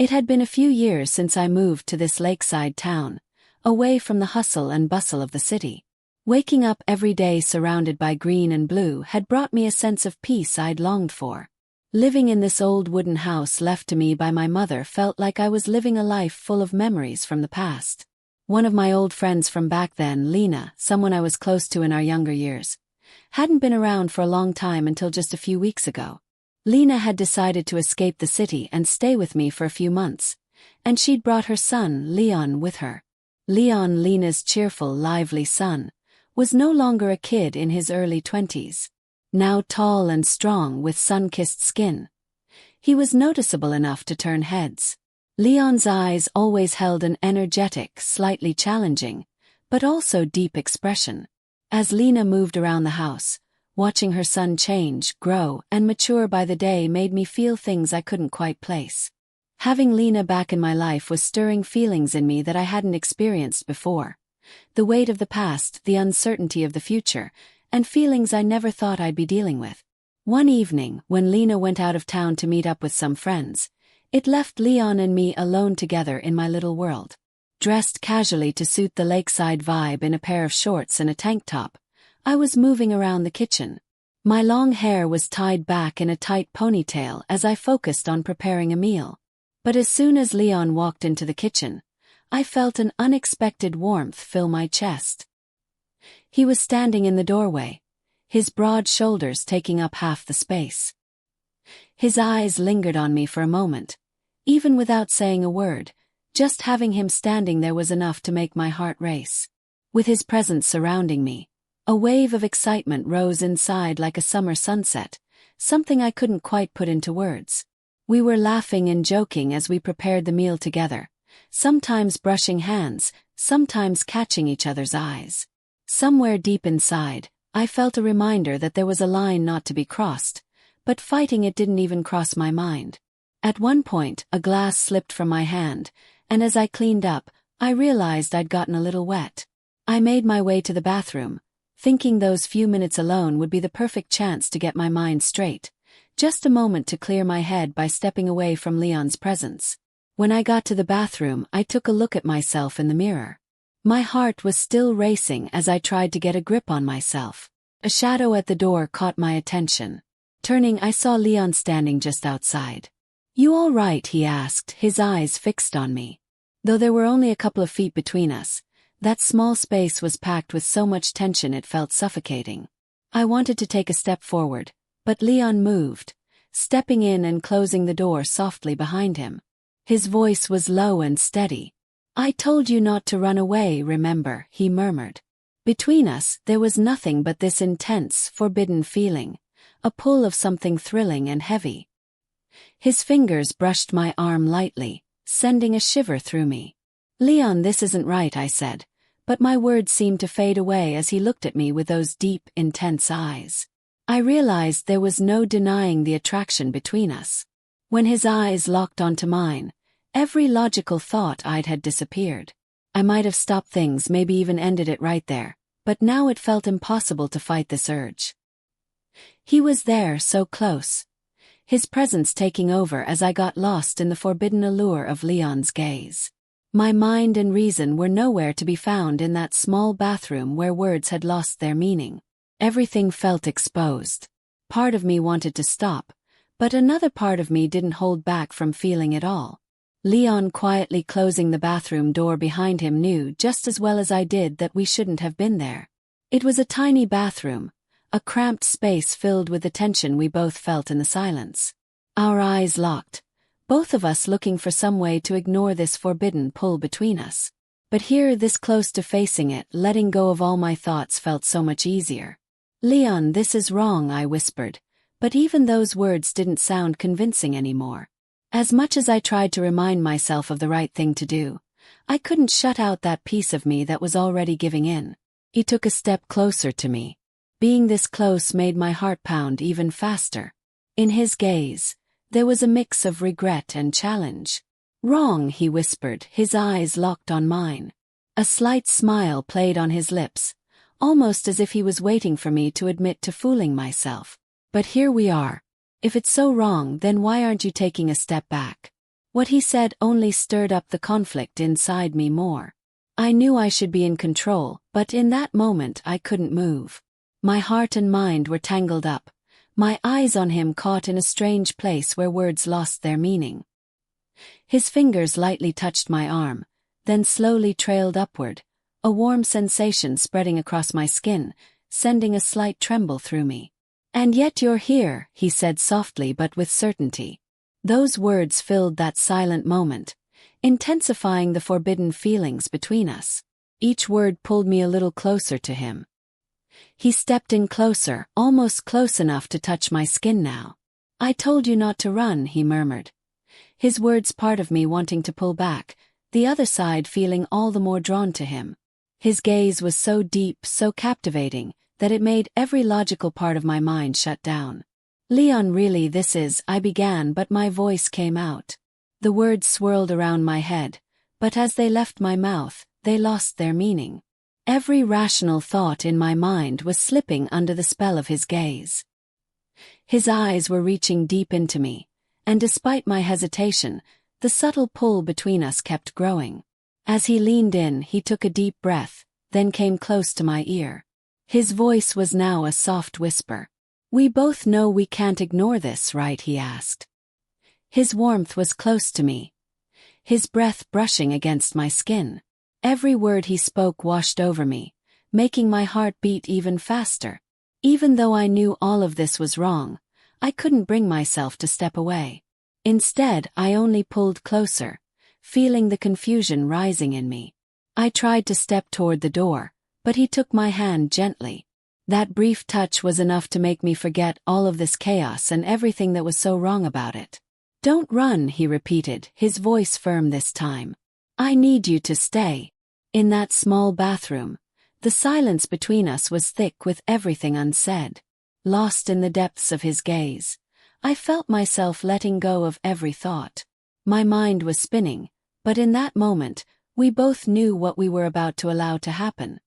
It had been a few years since I moved to this lakeside town, away from the hustle and bustle of the city. Waking up every day surrounded by green and blue had brought me a sense of peace I'd longed for. Living in this old wooden house left to me by my mother felt like I was living a life full of memories from the past. One of my old friends from back then, Lena, someone I was close to in our younger years, hadn't been around for a long time until just a few weeks ago. Lena had decided to escape the city and stay with me for a few months, and she'd brought her son, Leon, with her. Leon, Lena's cheerful, lively son, was no longer a kid in his early 20s. Now tall and strong with sun-kissed skin, he was noticeable enough to turn heads. Leon's eyes always held an energetic, slightly challenging, but also deep expression. As Lena moved around the house, watching her son change, grow, and mature by the day made me feel things I couldn't quite place. Having Lena back in my life was stirring feelings in me that I hadn't experienced before. The weight of the past, the uncertainty of the future, and feelings I never thought I'd be dealing with. One evening, when Lena went out of town to meet up with some friends, it left Leon and me alone together in my little world. Dressed casually to suit the lakeside vibe in a pair of shorts and a tank top, I was moving around the kitchen. My long hair was tied back in a tight ponytail as I focused on preparing a meal. But as soon as Leon walked into the kitchen, I felt an unexpected warmth fill my chest. He was standing in the doorway, his broad shoulders taking up half the space. His eyes lingered on me for a moment, even without saying a word. Just having him standing there was enough to make my heart race. With his presence surrounding me, a wave of excitement rose inside like a summer sunset, something I couldn't quite put into words. We were laughing and joking as we prepared the meal together, sometimes brushing hands, sometimes catching each other's eyes. Somewhere deep inside, I felt a reminder that there was a line not to be crossed, but fighting it didn't even cross my mind. At one point, a glass slipped from my hand, and as I cleaned up, I realized I'd gotten a little wet. I made my way to the bathroom, thinking those few minutes alone would be the perfect chance to get my mind straight, just a moment to clear my head by stepping away from Leon's presence. When I got to the bathroom, I took a look at myself in the mirror. My heart was still racing as I tried to get a grip on myself. A shadow at the door caught my attention. Turning, I saw Leon standing just outside. "You all right?" he asked, his eyes fixed on me. Though there were only a couple of feet between us, that small space was packed with so much tension it felt suffocating. I wanted to take a step forward, but Leon moved, stepping in and closing the door softly behind him. His voice was low and steady. "I told you not to run away, remember," he murmured. Between us, there was nothing but this intense, forbidden feeling, a pull of something thrilling and heavy. His fingers brushed my arm lightly, sending a shiver through me. "Leon, this isn't right," I said, but my words seemed to fade away as he looked at me with those deep, intense eyes. I realized there was no denying the attraction between us. When his eyes locked onto mine, every logical thought had disappeared. I might have stopped things, maybe even ended it right there, but now it felt impossible to fight this urge. He was there, so close, his presence taking over as I got lost in the forbidden allure of Leon's gaze. My mind and reason were nowhere to be found in that small bathroom where words had lost their meaning. Everything felt exposed. Part of me wanted to stop, but another part of me didn't hold back from feeling it all. Leon quietly closing the bathroom door behind him knew just as well as I did that we shouldn't have been there. It was a tiny bathroom, a cramped space filled with the tension we both felt in the silence. Our eyes locked, both of us looking for some way to ignore this forbidden pull between us. But here, this close to facing it, letting go of all my thoughts felt so much easier. "Leon, this is wrong," I whispered, but even those words didn't sound convincing anymore. As much as I tried to remind myself of the right thing to do, I couldn't shut out that piece of me that was already giving in. He took a step closer to me. Being this close made my heart pound even faster. In his gaze, there was a mix of regret and challenge. "Wrong," he whispered, his eyes locked on mine. A slight smile played on his lips, almost as if he was waiting for me to admit to fooling myself. "But here we are. If it's so wrong, then why aren't you taking a step back?" What he said only stirred up the conflict inside me more. I knew I should be in control, but in that moment I couldn't move. My heart and mind were tangled up, my eyes on him caught in a strange place where words lost their meaning. His fingers lightly touched my arm, then slowly trailed upward, a warm sensation spreading across my skin, sending a slight tremble through me. "And yet you're here," he said softly but with certainty. Those words filled that silent moment, intensifying the forbidden feelings between us. Each word pulled me a little closer to him. He stepped in closer, almost close enough to touch my skin now. "I told you not to run," he murmured. His words part of me wanting to pull back, the other side feeling all the more drawn to him. His gaze was so deep, so captivating, that it made every logical part of my mind shut down. "Leon, really this is," I began, but my voice came out. The words swirled around my head, but as they left my mouth, they lost their meaning. Every rational thought in my mind was slipping under the spell of his gaze. His eyes were reaching deep into me, and despite my hesitation, the subtle pull between us kept growing. As he leaned in, he took a deep breath, then came close to my ear. His voice was now a soft whisper. "We both know we can't ignore this, right?" he asked. His warmth was close to me, his breath brushing against my skin. Every word he spoke washed over me, making my heart beat even faster. Even though I knew all of this was wrong, I couldn't bring myself to step away. Instead, I only pulled closer, feeling the confusion rising in me. I tried to step toward the door, but he took my hand gently. That brief touch was enough to make me forget all of this chaos and everything that was so wrong about it. "Don't run," he repeated, his voice firm this time. "I need you to stay." In that small bathroom, the silence between us was thick with everything unsaid. Lost in the depths of his gaze, I felt myself letting go of every thought. My mind was spinning, but in that moment, we both knew what we were about to allow to happen.